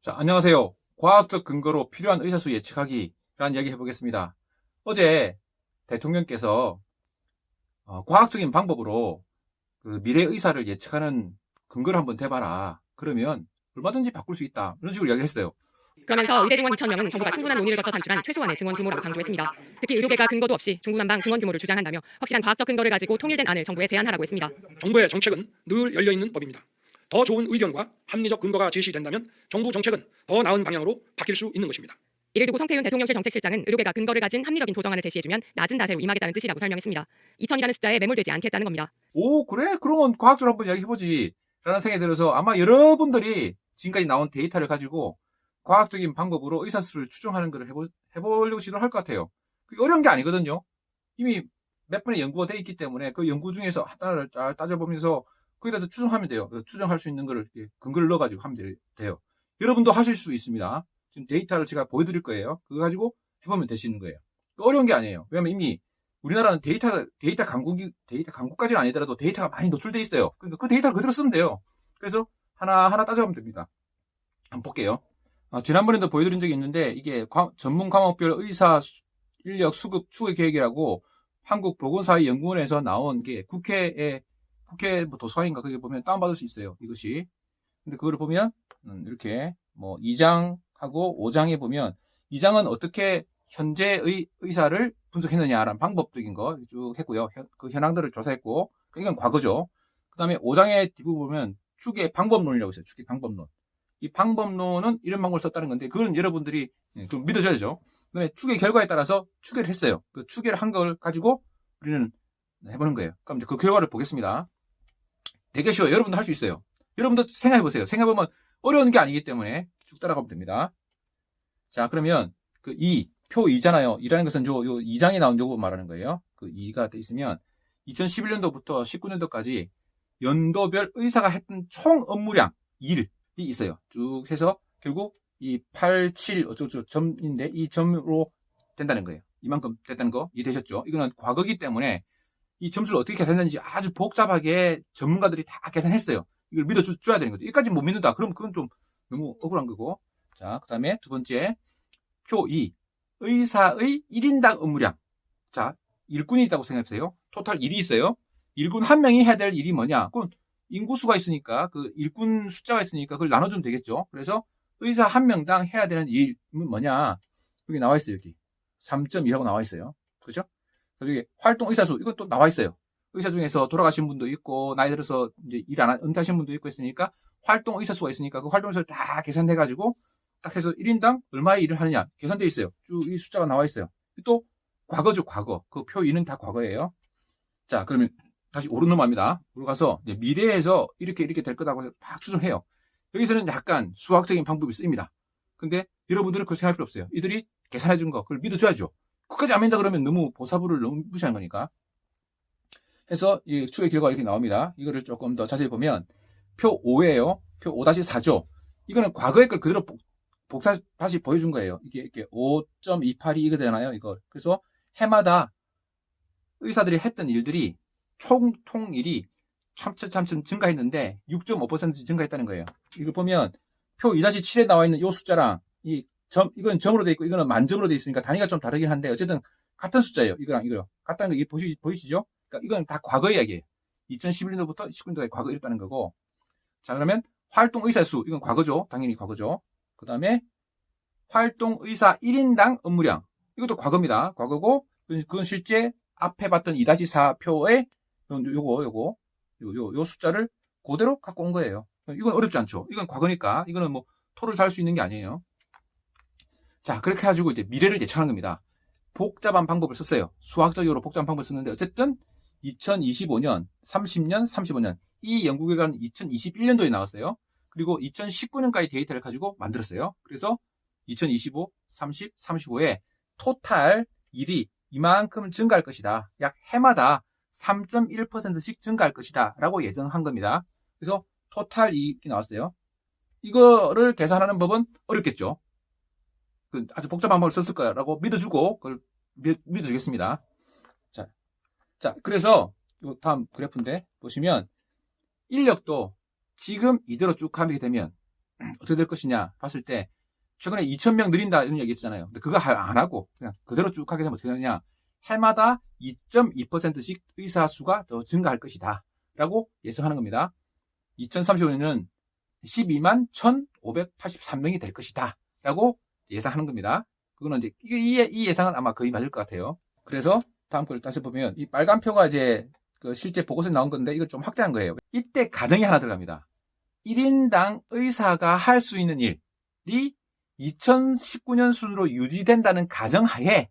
자, 안녕하세요. 과학적 근거로 필요한 의사수 예측하기라는 이야기 해보겠습니다. 어제 대통령께서 과학적인 방법으로 그 미래 의사를 예측하는 근거를 한번 대봐라. 그러면 얼마든지 바꿀 수 있다. 이런 식으로 이야기했어요. 그러면서 의대 증원 2,000명은 정부가 충분한 논의를 거쳐 산출한 최소한의 증원 규모라고 강조했습니다. 특히 의료계가 근거도 없이 중구난방 증원 규모를 주장한다며 확실한 과학적 근거를 가지고 통일된 안을 정부에 제안하라고 했습니다. 정부의 정책은 늘 열려있는 법입니다. 더 좋은 의견과 합리적 근거가 제시된다면 정부 정책은 더 나은 방향으로 바뀔 수 있는 것입니다. 이를 두고 성태윤 대통령실 정책실장은 의료계가 근거를 가진 합리적인 조정안을 제시해주면 낮은 자세로 임하겠다는 뜻이라고 설명했습니다. 2,000이라는 숫자에 매몰되지 않겠다는 겁니다. 오, 그래? 그러면 과학적으로 한번 이야기해보지. 라는 생각이 들어서 아마 여러분들이 지금까지 나온 데이터를 가지고 과학적인 방법으로 의사수를 추정하는 걸 해보려고 시도를 할 것 같아요. 그게 어려운 게 아니거든요. 이미 몇 번의 연구가 돼 있기 때문에 그 연구 중에서 하나를 잘 따져보면서 거기다 추정하면 돼요. 추정할 수 있는 거를 근거를 넣어가지고 하면 돼요. 여러분도 하실 수 있습니다. 지금 데이터를 제가 보여드릴 거예요. 그거 가지고 해보면 되시는 거예요. 어려운 게 아니에요. 왜냐면 이미 우리나라는 데이터 강국까지는 아니더라도 데이터가 많이 노출돼 있어요. 그러니까 그 데이터를 그대로 쓰면 돼요. 그래서 하나하나 따져가면 됩니다. 한번 볼게요. 지난번에도 보여드린 적이 있는데 이게 전문 과목별 의사 인력 수급 추계 계획이라고 한국보건사회연구원에서 나온 게 국회 뭐 도서관인가 거기 보면 다운받을 수 있어요. 이것이. 근데 그거를 보면 이렇게 뭐 2장하고 5장에 보면 2장은 어떻게 현재의 의사를 분석했느냐라는 방법적인 거 쭉 했고요. 그 현황들을 조사했고 이건 과거죠. 그 다음에 5장의 뒷부분 보면 추계 방법론이라고 있어요. 추계 방법론. 이 방법론은 이런 방법을 썼다는 건데 그건 여러분들이 그럼 믿어줘야죠. 그 다음에 추계 결과에 따라서 추계를 했어요. 그 추계를 한 걸 가지고 우리는 해보는 거예요. 그럼 이제 그 결과를 보겠습니다. 되게 쉬워요. 여러분도 할 수 있어요. 여러분도 생각해보세요. 생각해보면 어려운 게 아니기 때문에 쭉 따라가면 됩니다. 자, 그러면 그 표 2잖아요. 2라는 것은 요 2장에 나온 요거 말하는 거예요. 그 2가 돼 있으면 2011년도부터 19년도까지 연도별 의사가 했던 총 업무량 일이 있어요. 쭉 해서 결국 이 8, 7 어쩌고 점인데 이 점으로 된다는 거예요. 이만큼 됐다는 거 이해되셨죠? 이거는 과거기 때문에 이 점수를 어떻게 계산했는지 아주 복잡하게 전문가들이 다 계산했어요. 이걸 믿어줘야 되는 거죠. 여기까지 못 믿는다. 그럼 그건 좀 너무 억울한 거고. 자, 그 다음에 두 번째, 표 2. 의사의 1인당 업무량. 자, 일꾼이 있다고 생각해보세요. 토탈 일이 있어요. 일꾼 한 명이 해야 될 일이 뭐냐? 그건 인구수가 있으니까, 그 일꾼 숫자가 있으니까 그걸 나눠주면 되겠죠. 그래서 의사 한 명당 해야 되는 일은 뭐냐? 여기 나와 있어요, 여기. 3.2라고 나와 있어요. 그죠? 여기 활동 의사수, 이건 또 나와 있어요. 의사 중에서 돌아가신 분도 있고, 나이 들어서 이제 은퇴하신 분도 있고 있으니까, 활동 의사수가 있으니까 그 활동 의사를 다 계산해가지고, 딱 해서 1인당 얼마의 일을 하느냐, 계산되어 있어요. 쭉 이 숫자가 나와 있어요. 또, 과거죠, 과거. 그 표 2는 다 과거예요. 자, 그러면 다시 오른 넘어갑니다. 올라가서 미래에서 이렇게 될 거라고 막 추정해요. 여기서는 약간 수학적인 방법이 쓰입니다. 근데 여러분들은 그걸 생각할 필요 없어요. 이들이 계산해 준 거, 그걸 믿어줘야죠. 그까지 안 믿는다 그러면 너무 보사부를 너무 무시한 거니까. 해서 이 추계 결과가 이렇게 나옵니다. 이거를 조금 더 자세히 보면 표 5예요. 표 5-4죠. 이거는 과거의 걸 그대로 다시 보여준 거예요. 이게 이렇게 5.282 이거 되잖아요. 이거. 그래서 해마다 의사들이 했던 일들이 통일이 참참 증가했는데 6.5% 증가했다는 거예요. 이걸 보면 표 2-7에 나와 있는 이 숫자랑 이건 점으로 돼 있고 이거는 만점으로 돼 있으니까 단위가 좀 다르긴 한데 어쨌든 같은 숫자예요. 이거랑 이거요. 같다는 거 보이시죠? 그러니까 이건 다 과거 이야기예요. 2011년도부터 19년도까지 과거 이랬다는 거고. 자, 그러면 활동 의사 수 이건 과거죠. 당연히 과거죠. 그 다음에 활동 의사 1인당 업무량 이것도 과거입니다. 과거고 그건 실제 앞에 봤던 2-4 표에 요 숫자를 그대로 갖고 온 거예요. 이건 어렵지 않죠. 이건 과거니까 이거는 뭐 토를 달 수 있는 게 아니에요. 자, 그렇게 해가지고 이제 미래를 예측하는 겁니다. 복잡한 방법을 썼어요. 수학적으로 복잡한 방법을 썼는데 어쨌든 2025년, 30년, 35년 이 연구 결과는 2021년도에 나왔어요. 그리고 2019년까지 데이터를 가지고 만들었어요. 그래서 2025, 30, 35에 토탈 일이 이만큼 증가할 것이다. 약 해마다 3.1%씩 증가할 것이다. 라고 예정한 겁니다. 그래서 토탈 이익이 나왔어요. 이거를 계산하는 법은 어렵겠죠. 아주 복잡한 방법을 썼을 거라고 믿어주고 그걸 믿어주겠습니다. 자, 그래서 요 다음 그래프인데 보시면 인력도 지금 이대로 쭉 가게 되면 어떻게 될 것이냐 봤을 때 최근에 2,000명 늘린다 이런 얘기 있잖아요. 근데 그거 안 하고 그냥 그대로 쭉 하게 되면 어떻게 되느냐, 해마다 2.2%씩 의사 수가 더 증가할 것이다 라고 예상하는 겁니다. 2035년은 12만 1,583명이 될 것이다 라고 예상하는 겁니다. 그거는 이제 이 예상은 아마 거의 맞을 것 같아요. 그래서 다음 걸 다시 보면 이 빨간 표가 이제 그 실제 보고서에 나온 건데 이걸 좀 확대한 거예요. 이때 가정이 하나 들어갑니다. 1인당 의사가 할 수 있는 일이 2019년 순으로 유지된다는 가정하에,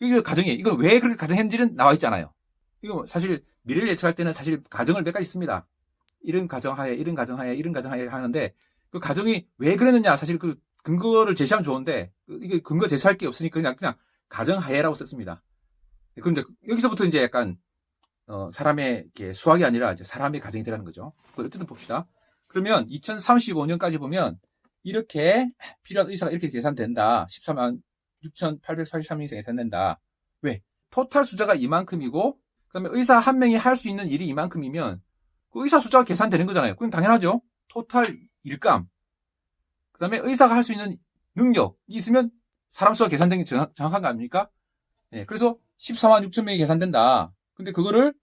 이게 가정이에요. 이걸 왜 그렇게 가정했는지는 나와 있잖아요. 이거 사실 미래를 예측할 때는 사실 가정을 몇 가지 씁니다. 이런 가정하에, 이런 가정하에, 이런 가정하에 하는데 그 가정이 왜 그랬느냐, 사실 그 근거를 제시하면 좋은데 이게 근거 제시할 게 없으니까 그냥 가정하에라고 썼습니다. 그런데 여기서부터 이제 약간 사람의 이렇게 수학이 아니라 이제 사람의 가정이 들어가는 거죠. 그걸 어쨌든 봅시다. 그러면 2035년까지 보면 이렇게 필요한 의사가 이렇게 계산된다. 14만 6,883명이 계산된다. 왜? 토탈 숫자가 이만큼이고 그다음에 의사 한 명이 할 수 있는 일이 이만큼이면 그 의사 숫자가 계산되는 거잖아요. 그건 당연하죠. 토탈 일감. 그다음에 의사가 할 수 있는 능력이 있으면 사람 수가 계산된 게 정확한 거 아닙니까? 네, 그래서 14만 6천 명이 계산된다. 근데 그거를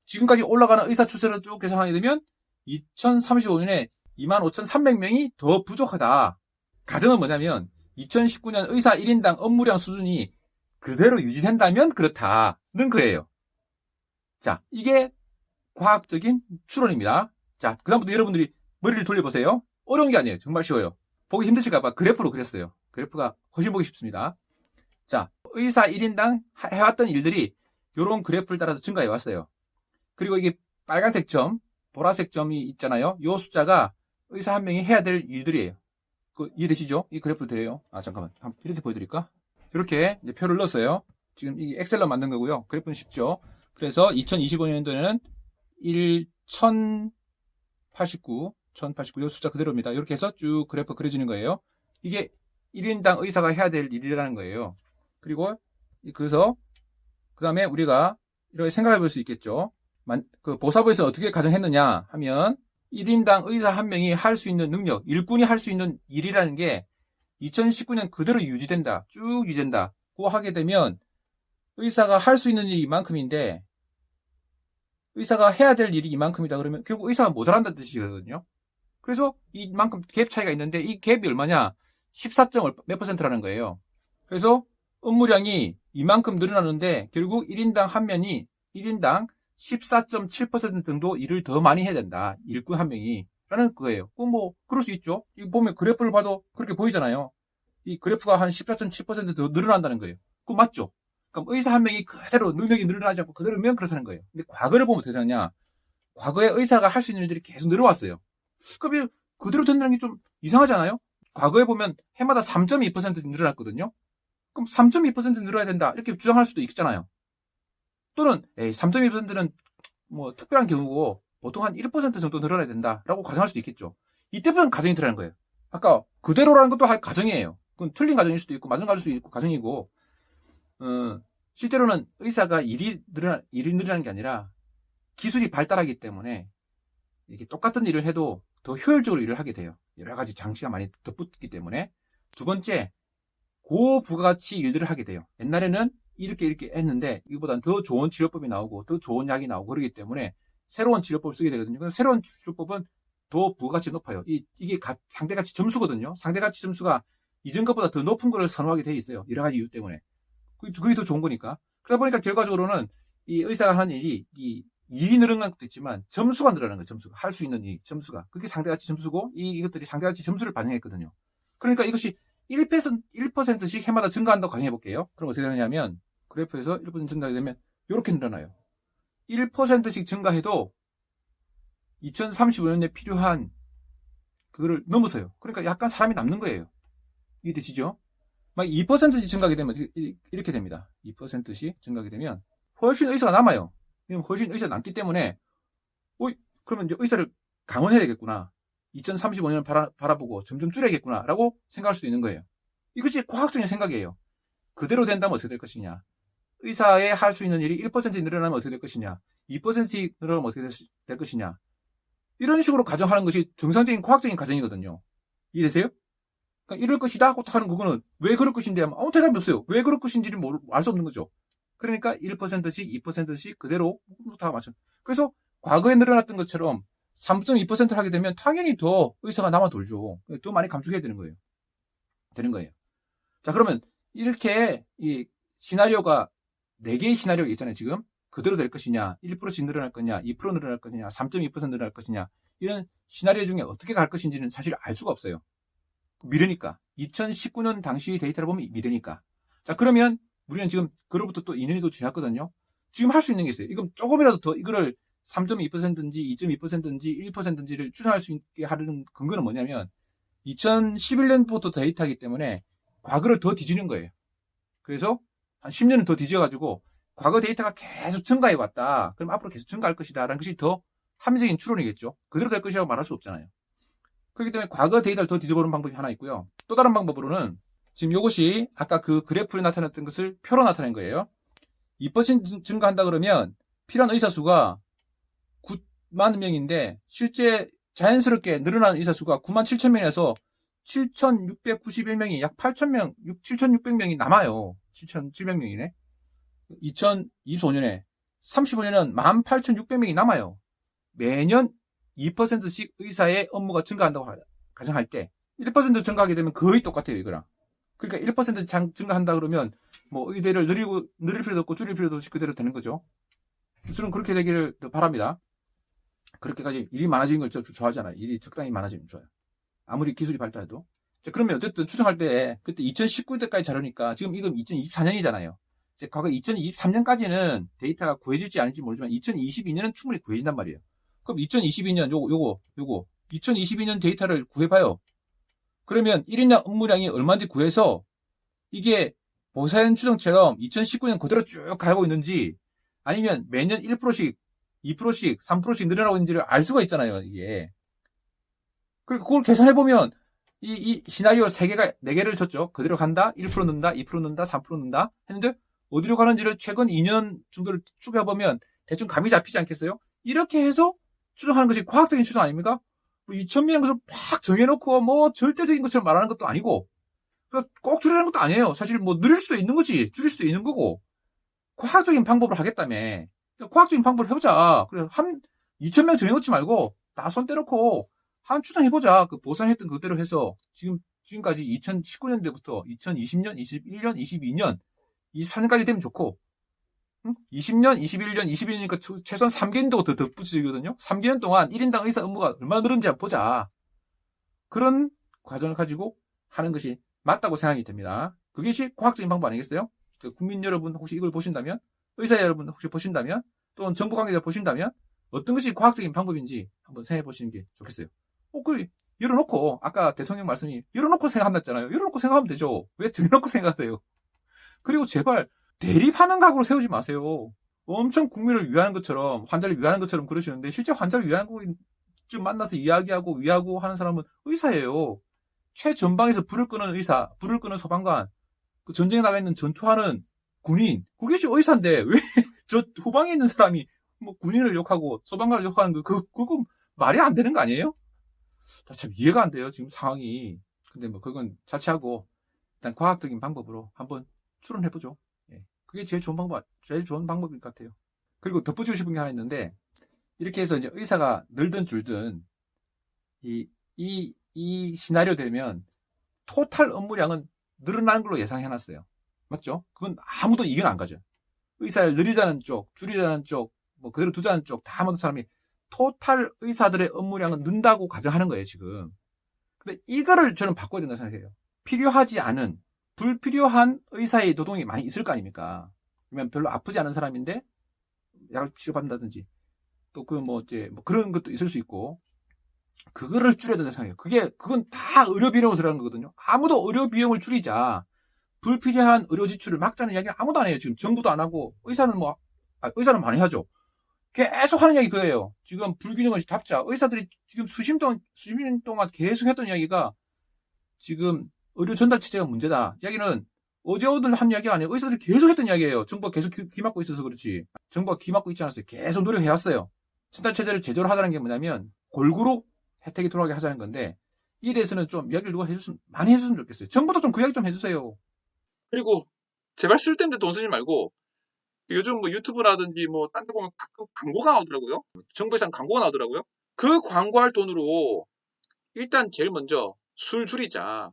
지금까지 올라가는 의사 추세로 쭉 계산하게 되면 2035년에 25,300명이 더 부족하다. 가정은 뭐냐면 2019년 의사 1인당 업무량 수준이 그대로 유지된다면 그렇다는 거예요. 자, 이게 과학적인 추론입니다. 자, 그 다음부터 여러분들이 머리를 돌려보세요. 어려운 게 아니에요. 정말 쉬워요. 보기 힘드실까봐 그래프로 그렸어요. 그래프가 훨씬 보기 쉽습니다. 자, 의사 1인당 해왔던 일들이 이런 그래프를 따라서 증가해 왔어요. 그리고 이게 빨간색 점, 보라색 점이 있잖아요. 이 숫자가 의사 한 명이 해야 될 일들이에요. 이해되시죠? 이 그래프로 돼요. 잠깐만. 이렇게 보여드릴까? 이렇게 이제 표를 넣었어요. 지금 이게 엑셀로 만든 거고요. 그래프는 쉽죠. 그래서 2025년도에는 1089, 이 숫자 그대로입니다. 이렇게 해서 쭉 그래프 그려지는 거예요. 이게 1인당 의사가 해야 될 일이라는 거예요. 그리고 그래서 그 다음에 우리가 이렇게 생각해 볼 수 있겠죠. 그 보사부에서 어떻게 가정했느냐 하면 1인당 의사 한 명이 할 수 있는 능력, 일꾼이 할 수 있는 일이라는 게 2019년 그대로 유지된다. 쭉 유지된다. 고 하게 되면 의사가 할 수 있는 일이 이만큼인데 의사가 해야 될 일이 이만큼이다. 그러면 결국 의사가 모자란다는 뜻이거든요. 그래서 이만큼 갭 차이가 있는데 이 갭이 얼마냐? 14점 몇 %라는 거예요. 그래서 업무량이 이만큼 늘어나는데 결국 1인당 한 명이 1인당 14.7% 정도 일을 더 많이 해야 된다. 일꾼 한 명이. 라는 거예요. 그럴 수 있죠. 이거 보면 그래프를 봐도 그렇게 보이잖아요. 이 그래프가 한 14.7% 더 늘어난다는 거예요. 그거 맞죠? 그럼 의사 한 명이 그대로 능력이 늘어나지 않고 그대로면 그렇다는 거예요. 근데 과거를 보면 어떻게 되느냐? 과거에 의사가 할 수 있는 일들이 계속 늘어왔어요. 그럼 그대로 된다는 게 좀 이상하지 않아요? 과거에 보면 해마다 3.2% 늘어났거든요. 그럼 3.2% 늘어야 된다. 이렇게 주장할 수도 있잖아요. 또는 3.2%는 뭐 특별한 경우고 보통 한 1% 정도 늘어나야 된다라고 가정할 수도 있겠죠. 이때부터는 가정이 들어가는 거예요. 아까 그대로라는 것도 가정이에요. 그건 틀린 가정일 수도 있고 맞은 가정일 수도 있고 가정이고 실제로는 의사가 일이 늘어나는 게 아니라 기술이 발달하기 때문에 이렇게 똑같은 일을 해도 더 효율적으로 일을 하게 돼요. 여러 가지 장치가 많이 덧붙기 때문에. 두 번째, 고부가가치 일들을 하게 돼요. 옛날에는 이렇게 했는데 이거보다는 더 좋은 치료법이 나오고 더 좋은 약이 나오고 그러기 때문에 새로운 치료법을 쓰게 되거든요. 그럼 새로운 치료법은 더 부가가치 높아요. 이게 상대가치 점수거든요. 상대가치 점수가 이전 것보다 더 높은 걸 선호하게 돼 있어요. 여러 가지 이유 때문에. 그게 더 좋은 거니까. 그러다 보니까 결과적으로는 이 의사가 하는 일이 일이 늘어난 것도 있지만 점수가 늘어나는 거예요. 점수가. 할 수 있는 일, 점수가. 그게 상대가치 점수고 이것들이 상대가치 점수를 반영했거든요. 그러니까 이것이 1%씩 해마다 증가한다고 가정해 볼게요. 그럼 어떻게 되느냐면 그래프에서 1% 증가하게 되면 이렇게 늘어나요. 1%씩 증가해도 2035년에 필요한 그거를 넘어서요. 그러니까 약간 사람이 남는 거예요. 이해되시죠? 막 2%씩 증가하게 되면 이렇게 됩니다. 2%씩 증가하게 되면 훨씬 의사가 남아요. 훨씬 의사가 남기 때문에 그러면 이제 의사를 강원해야 되겠구나. 2035년을 바라보고 점점 줄여야겠구나 라고 생각할 수도 있는 거예요. 이것이 과학적인 생각이에요. 그대로 된다면 어떻게 될 것이냐. 의사의 할 수 있는 일이 1% 늘어나면 어떻게 될 것이냐. 2% 늘어나면 어떻게 될 것이냐. 이런 식으로 가정하는 것이 정상적인 과학적인 가정이거든요. 이해되세요? 그러니까 이럴 것이다 하고 딱 하는 그거는 왜 그럴 것인데 하면 아무 대답이 없어요. 왜 그럴 것인지를 알 수 없는 거죠. 그러니까 1%씩 2%씩 그대로 다 맞춰. 그래서 과거에 늘어났던 것처럼 3.2%를 하게 되면 당연히 더 의사가 남아 돌죠. 더 많이 감축해야 되는 거예요. 자, 그러면 이렇게 이 시나리오가 4개의 시나리오가 있잖아요, 지금. 그대로 될 것이냐, 1%씩 늘어날 거냐, 2% 늘어날 거냐, 3.2% 늘어날 것이냐, 이런 시나리오 중에 어떻게 갈 것인지는 사실 알 수가 없어요. 미래니까. 2019년 당시 데이터를 보면 미래니까. 자, 그러면 우리는 지금 그로부터 또 2년이 더 지났거든요. 지금 할 수 있는 게 있어요. 이건 조금이라도 더 이거를 3.2%인지 2.2%인지 1%인지를 추정할 수 있게 하는 근거는 뭐냐면 2011년부터 데이터이기 때문에 과거를 더 뒤지는 거예요. 그래서 한 10년은 더 뒤져가지고 과거 데이터가 계속 증가해 왔다. 그럼 앞으로 계속 증가할 것이다. 라는 것이 더 합리적인 추론이겠죠. 그대로 될 것이라고 말할 수 없잖아요. 그렇기 때문에 과거 데이터를 더 뒤져보는 방법이 하나 있고요. 또 다른 방법으로는 지금 이것이 아까 그 그래프에 나타났던 것을 표로 나타낸 거예요. 2% 증가한다 그러면 필요한 의사 수가 9만 명인데 실제 자연스럽게 늘어나는 의사 수가 9만 7천 명에서 7,691명이 약 8,000명, 7,600명이 남아요. 7,700명이네. 2025년에 35년은 18,600명이 남아요. 매년 2%씩 의사의 업무가 증가한다고 가정할 때 1% 증가하게 되면 거의 똑같아요, 이거랑. 그러니까 1% 증가한다 그러면 뭐 의대를 늘릴 필요도 없고 줄일 필요도 없이 그대로 되는 거죠. 저는 그렇게 되기를 바랍니다. 그렇게까지 일이 많아지는 걸 좋아하잖아요. 일이 적당히 많아지면 좋아요. 아무리 기술이 발달해도. 자, 그러면 어쨌든 추정할 때 그때 2019년까지 자료니까 지금 이건 2024년이잖아요. 이제 과거 2023년까지는 데이터가 구해질지 아닐지 모르지만 2022년은 충분히 구해진단 말이에요. 그럼 2022년 요거 2022년 데이터를 구해봐요. 그러면 1인당 업무량이 얼마인지 구해서 이게 보사연 추정처럼 2019년 그대로 쭉 가고 있는지 아니면 매년 1%씩 2%씩 3%씩 늘어나고 있는지를 알 수가 있잖아요, 이게. 그리고 그걸 계산해보면 이 시나리오 3개가 4개를 쳤죠. 그대로 간다, 1% 는다, 2% 는다, 3% 는다 했는데 어디로 가는지를 최근 2년 정도를 쭉 해보면 대충 감이 잡히지 않겠어요? 이렇게 해서 추정하는 것이 과학적인 추정 아닙니까? 뭐 2,000명인 것을 팍 정해놓고 뭐 절대적인 것처럼 말하는 것도 아니고 꼭 줄이라는 것도 아니에요. 사실 뭐 늘릴 수도 있는 거지, 줄일 수도 있는 거고 과학적인 방법으로 하겠다며. 과학적인 방법을 해보자. 그래, 2,000명 정해놓지 말고 다 손 떼놓고 한 추정해보자. 그 보상했던 그대로 해서 지금까지 2019년대부터 2020년, 21년, 22년, 23년까지 되면 좋고 20년, 21년, 22년이니까 최소한 3개년도 더 덧붙이거든요. 3개년 동안 1인당 의사 업무가 얼마나 늘었는지 한번 보자. 그런 과정을 가지고 하는 것이 맞다고 생각이 됩니다. 그것이 과학적인 방법 아니겠어요? 국민 여러분 혹시 이걸 보신다면, 의사 여러분 혹시 보신다면, 또는 정부 관계자 보신다면 어떤 것이 과학적인 방법인지 한번 생각해 보시는 게 좋겠어요. 열어놓고 아까 대통령 말씀이 열어놓고 생각한다잖아요. 열어놓고 생각하면 되죠. 왜 정해놓고 생각하세요? 그리고 제발 대립하는 각오로 세우지 마세요. 엄청 국민을 위하는 것처럼 환자를 위하는 것처럼 그러시는데 실제 환자를 위하는 거 좀 만나서 이야기하고 위하고 하는 사람은 의사예요. 최전방에서 불을 끄는 의사, 불을 끄는 소방관, 그 전쟁에 나가 있는 전투하는 군인, 그것이 의사인데 왜 저 후방에 있는 사람이 뭐 군인을 욕하고 소방관을 욕하는 그거 말이 안 되는 거 아니에요? 참 이해가 안 돼요, 지금 상황이. 근데 뭐 그건 자체하고 일단 과학적인 방법으로 한번 추론해보죠. 예. 그게 제일 좋은 방법일 것 같아요. 그리고 덧붙이고 싶은 게 하나 있는데, 이렇게 해서 이제 의사가 늘든 줄든, 이 시나리오 되면 토탈 업무량은 늘어나는 걸로 예상해놨어요. 맞죠? 그건 아무도 이견 안 가죠. 의사를 늘리자는 쪽, 줄이자는 쪽, 뭐 그대로 두자는 쪽, 다 모든 사람이 토탈 의사들의 업무량은 는다고 가정하는 거예요, 지금. 근데 이거를 저는 바꿔야 된다고 생각해요. 필요하지 않은, 불필요한 의사의 노동이 많이 있을 거 아닙니까? 그러면 별로 아프지 않은 사람인데 약을 치료받는다든지 또 그런 것도 있을 수 있고, 그거를 줄여야 된다고 생각해요. 그건 다 의료 비용으로 들어가는 거거든요. 아무도 의료 비용을 줄이자, 불필요한 의료 지출을 막자는 이야기는 아무도 안 해요. 지금 정부도 안 하고, 의사는 많이 하죠. 계속 하는 이야기 그래요. 지금 불균형을 잡자. 의사들이 지금 수십 년 동안 계속 했던 이야기가 지금 의료 전달 체제가 문제다. 이야기는 어제 오늘 한 이야기가 아니에요. 의사들이 계속 했던 이야기예요. 정부가 계속 귀 막고 있어서 그렇지. 정부가 귀 막고 있지 않았어요. 계속 노력해왔어요. 전달 체제를 제대로 하자는 게 뭐냐면 골고루 혜택이 돌아가게 하자는 건데, 이에 대해서는 좀 이야기를 누가 많이 해줬으면 좋겠어요. 정부도 좀 그 이야기 좀 해주세요. 그리고 제발 쓸데없는 돈 쓰지 말고 요즘 뭐 유튜브라든지 뭐 딴 데 보면 가끔 광고가 나오더라고요. 정부에서 광고가 나오더라고요. 그 광고할 돈으로 일단 제일 먼저 술 줄이자,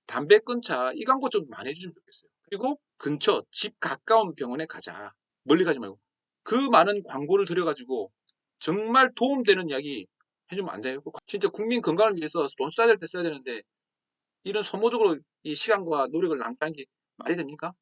담배 끊자, 이 광고 좀 많이 해주시면 좋겠어요. 그리고 근처 집 가까운 병원에 가자. 멀리 가지 말고. 그 많은 광고를 들여가지고 정말 도움되는 이야기 해주면 안 돼요. 진짜 국민 건강을 위해서 돈 써야 될 때 써야 되는데 이런 소모적으로 이 시간과 노력을 낭비하는 게 말이 됩니까?